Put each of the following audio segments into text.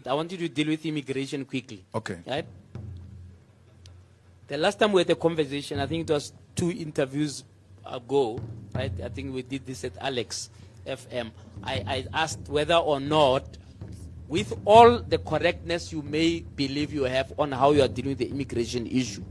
I want you to deal with immigration quickly. Okay. Right? The last time we had a conversation, I think it was 2 interviews ago, right? I think we did this at Alex FM. I asked whether or not, with all the correctness you may believe you have on how you are dealing with the immigration issue,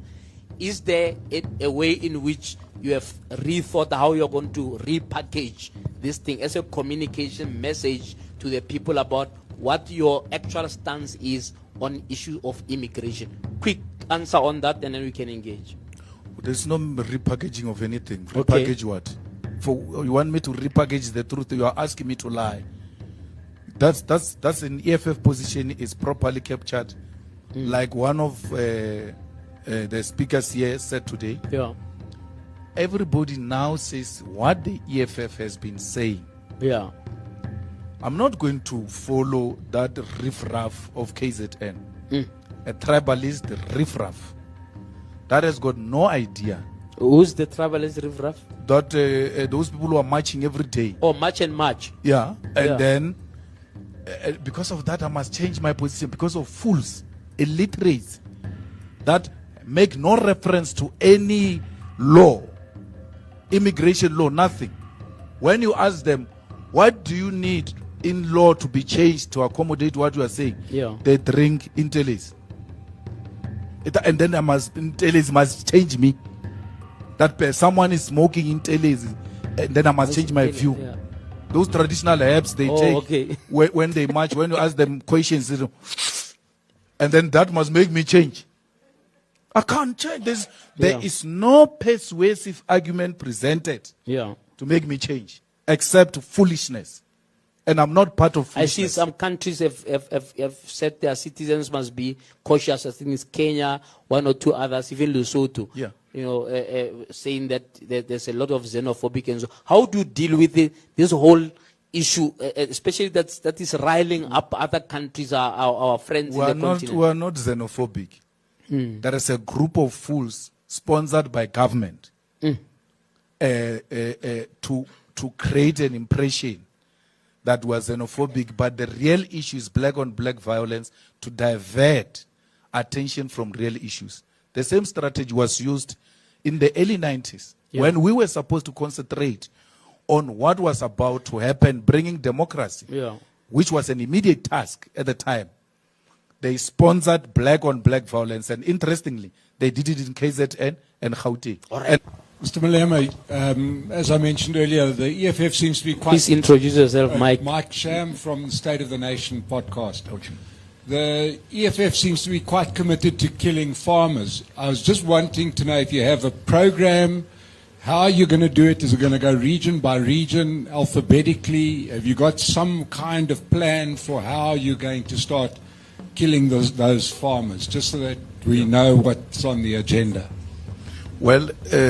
is there a way in which you have rethought how you're going to repackage this thing as a communication message to the people about what your actual stance is on issue of immigration? Quick answer on that, and then we can engage. There's no repackaging of anything. Okay. Repackage what? You want me to repackage the truth? You are asking me to lie. That's an EFF position is properly captured. Like one of the speakers here said today. Yeah. Everybody now says what the EFF has been saying. Yeah. I'm not going to follow that riffraff of KZN. A tribalist riffraff that has got no idea. Who's the tribalist riffraff? That those people who are marching every day. Oh, march and march. Yeah. And Yeah. then because of that, I must change my position because of fools, illiterates that make no reference to any law, immigration law, nothing. When you ask them, what do you need in law to be changed to accommodate what you are saying? Yeah. They drink Intelis. And then Intelis must change me. That someone is smoking Intelis, and then I must change my view. Yeah. Those traditional herbs they take okay. when they march, when you ask them questions, and then that must make me change. I can't change. There is no persuasive argument presented to make me change, except foolishness. And I'm not part of foolishness. I see some countries have said their citizens must be cautious. I think it's Kenya, 1 or 2 others, even Lesotho. Yeah. You know, saying that there's a lot of xenophobic and so. How do you deal with this whole issue, especially that is riling up other countries, our friends in the continent? We are not xenophobic. There is a group of fools sponsored by government to create an impression that was xenophobic, but the real issue is black on black violence to divert attention from real issues. The same strategy was used in the early 90s when we were supposed to concentrate on what was about to happen, bringing democracy, which was an immediate task at the time. They sponsored black on black violence, and interestingly, they did it in KZN and Gauteng. Right. Mr. Malema, as I mentioned earlier, the EFF seems to be quite... Please introduce yourself, Mike. Mike Sham from the State of the Nation podcast. The EFF seems to be quite committed to killing farmers. I was just wanting to know if you have a program, how are you going to do it? Is it going to go region by region, alphabetically? Have you got some kind of plan for how you're going to start killing those farmers, just so that we know what's on the agenda? Well,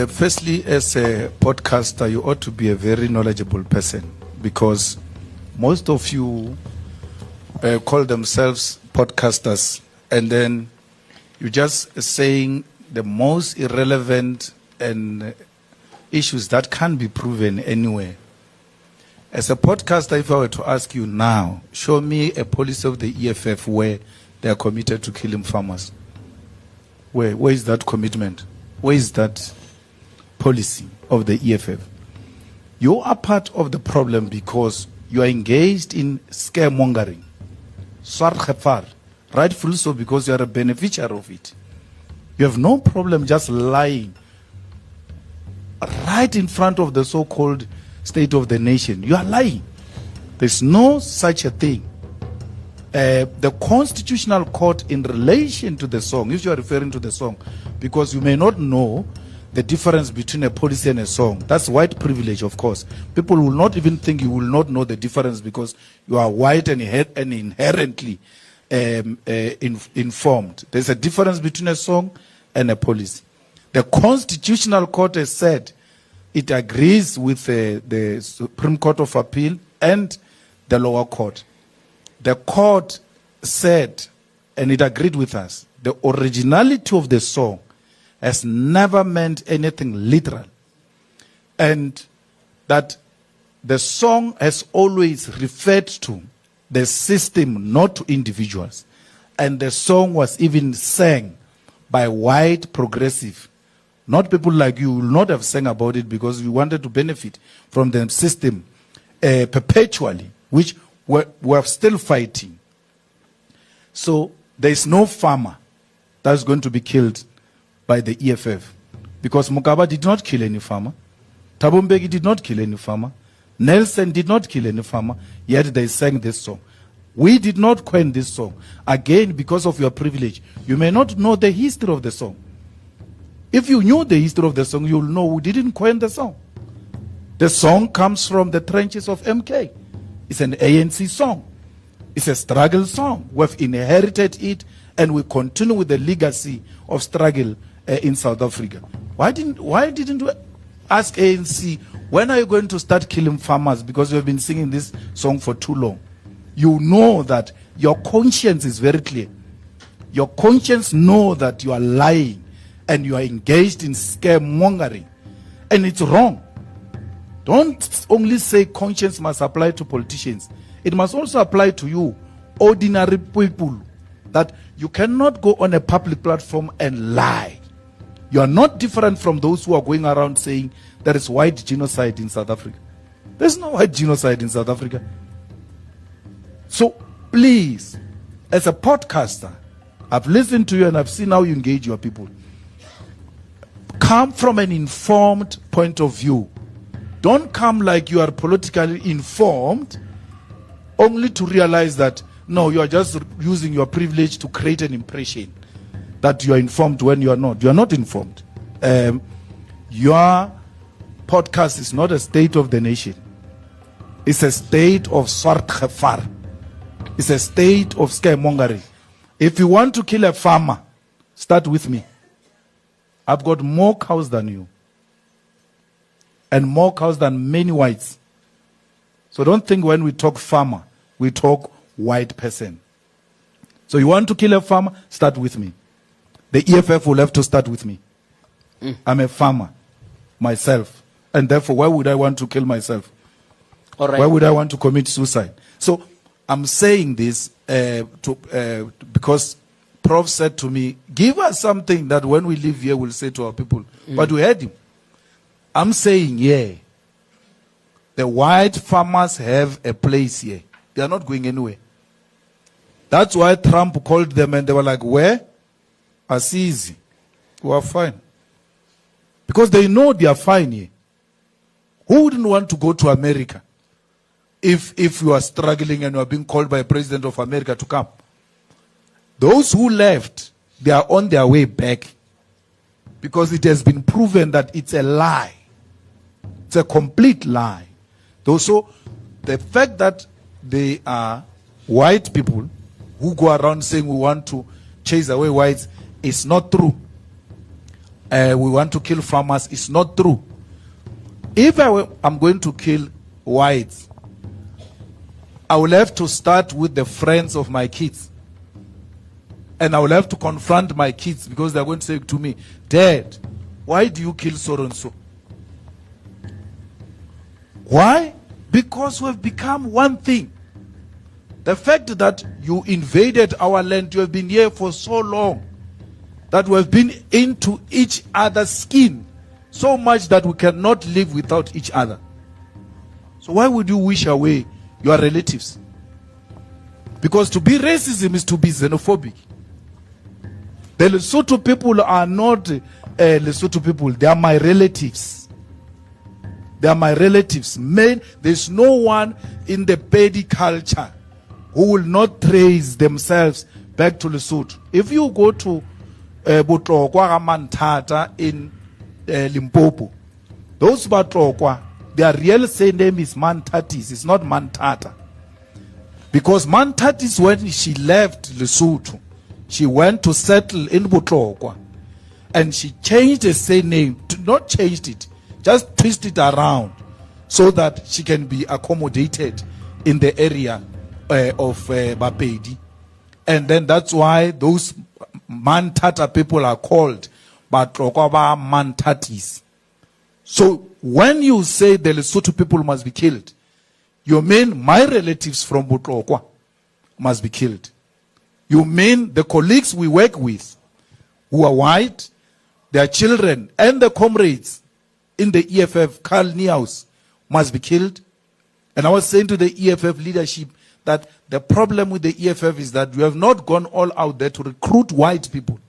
firstly, as a podcaster, you ought to be a very knowledgeable person, because most of you call themselves podcasters, and then you're just saying the most irrelevant and issues that can't be proven anywhere. As a podcaster, if I were to ask you now, show me a policy of the EFF where they are committed to killing farmers. Where is that commitment? Where is that policy of the EFF? You are part of the problem because you are engaged in scaremongering. Rightfully so, because you are a beneficiary of it. You have no problem just lying right in front of the so-called state of the nation. You are lying. There's no such a thing. The Constitutional Court, in relation to the song, if you are referring to the song, because you may not know the difference between a policy and a song. That's white privilege, of course. People will not even think you will not know the difference because you are white and inherently informed. There's a difference between a song and a policy. The Constitutional Court has said it agrees with the Supreme Court of Appeal and the lower court. The court said, and it agreed with us, the originality of the song has never meant anything literal, and that the song has always referred to the system, not to individuals. And the song was even sang by white progressive. Not people like you will not have sang about it because we wanted to benefit from the system perpetually, which we're still fighting. So there is no farmer that's going to be killed by the EFF. Because Mugabe did not kill any farmer. Thabo Mbeki did not kill any farmer. Nelson did not kill any farmer. Yet they sang this song. We did not coin this song. Again, because of your privilege, you may not know the history of the song. If you knew the history of the song, you'll know we didn't coin the song. The song comes from the trenches of MK. It's an ANC song. It's a struggle song. We've inherited it, and we continue with the legacy of struggle in South Africa. Why didn't we ask ANC, when are you going to start killing farmers? Because you have been singing this song for too long. You know that your conscience is very clear. Your conscience knows that you are lying and you are engaged in scaremongering. And it's wrong. Don't only say conscience must apply to politicians. It must also apply to you, ordinary people, that you cannot go on a public platform and lie. You are not different from those who are going around saying there is white genocide in South Africa. There's no white genocide in South Africa. So please, as a podcaster, I've listened to you and I've seen how you engage your people. Come from an informed point of view. Don't come like you are politically informed only to realize that, no, you are just using your privilege to create an impression that you are informed when you are not. You are not informed. Your podcast is not a state of the nation. It's a state of swart gevaar. It's a state of scaremongering. If you want to kill a farmer, start with me. I've got more cows than you. And more cows than many whites. So don't think when we talk farmer, we talk white person. So you want to kill a farmer, start with me. The EFF will have to start with me. I'm a farmer myself. And therefore, why would I want to kill myself? All right. Why would I want to commit suicide? So I'm saying this because Prof said to me, give us something that when we leave here we'll say to our people. But we heard him. I'm saying, yeah, the white farmers have a place here. They are not going anywhere. That's why Trump called them and they were like, where? Assisi. We are fine. Because they know they are fine here. Who wouldn't want to go to America if you are struggling and you are being called by a president of America to come? Those who left, they are on their way back. Because it has been proven that it's a lie. It's a complete lie. Also, the fact that they are white people who go around saying we want to chase away whites is not true. We want to kill farmers is not true. If I'm going to kill whites, I will have to start with the friends of my kids. And I will have to confront my kids because they're going to say to me, Dad, why do you kill so and so? Why? Because we've become one thing. The fact that you invaded our land, you have been here for so long, that we have been into each other's skin so much that we cannot live without each other. So why would you wish away your relatives? Because to be racism is to be xenophobic. The Lesotho people are not Lesotho people. They are my relatives. They are my relatives. There's no one in the Pedi culture who will not trace themselves back to Lesotho. If you go to Botlokwa Mantata in Limpopo, those Botlokwa, their real name is Mantatis. It's not Mantata. Because Mantatis, when she left Lesotho, she went to settle in Botlokwa. And she changed the surname, not changed it, just twist it around so that she can be accommodated in the area of Bapedi. And then that's why those Mantata people are called Batlokwa Mantatis. So when you say the Lesotho people must be killed, you mean my relatives from Botlokwa. must be killed. You mean the colleagues we work with who are white, their children, and the comrades in the EFF, Carl Niehaus, must be killed? And I was saying to the EFF leadership that the problem with the EFF is that we have not gone all out there to recruit white people,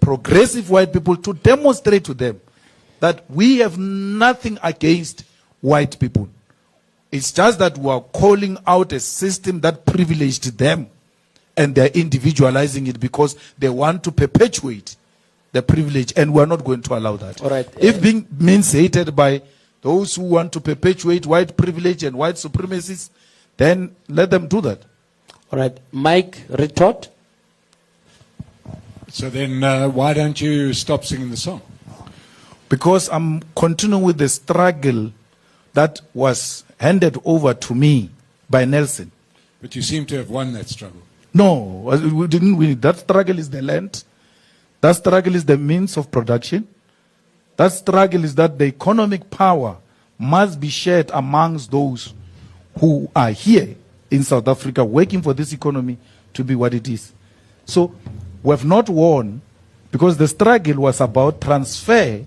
progressive white people, to demonstrate to them that we have nothing against white people. It's just that we are calling out a system that privileged them, and they're individualizing it because they want to perpetuate the privilege, and we're not going to allow that. All right. If being means hated by those who want to perpetuate white privilege and white supremacists, then let them do that. All right. Mike, retort. So then why don't you stop singing the song? Because I'm continuing with the struggle that was handed over to me by Nelson. But you seem to have won that struggle. No, we didn't win it. That struggle is the land. That struggle is the means of production. That struggle is that the economic power must be shared amongst those who are here in South Africa working for this economy to be what it is. So we have not won because the struggle was about transfer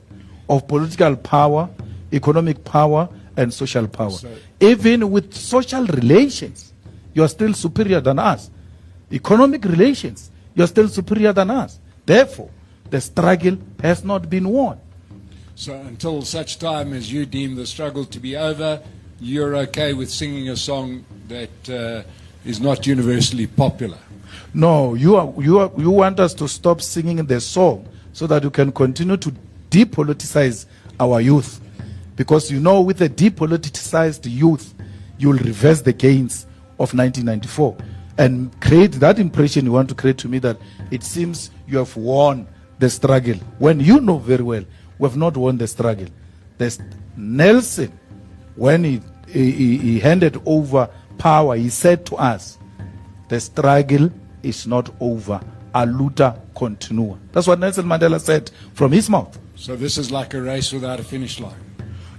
of political power, economic power, and social power. Even with social relations, you are still superior than us. Economic relations, you are still superior than us. Therefore, the struggle has not been won. So until such time as you deem the struggle to be over, you're okay with singing a song that is not universally popular? No, you want us to stop singing the song so that you can continue to depoliticize our youth. Because you know, with a depoliticized youth, you will reverse the gains of 1994 and create that impression you want to create to me that it seems you have won the struggle, when you know very well we have not won the struggle. Nelson, when he handed over power, he said to us, the struggle is not over. A luta continua. That's what Nelson Mandela said from his mouth. So this is like a race without a finish line?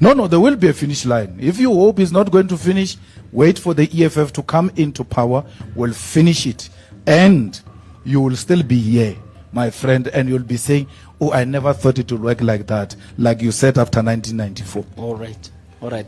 No, there will be a finish line. If you hope it's not going to finish, wait for the EFF to come into power. We'll finish it. And you will still be here, my friend, and you'll be saying, oh, I never thought it would work like that, like you said after 1994. All right.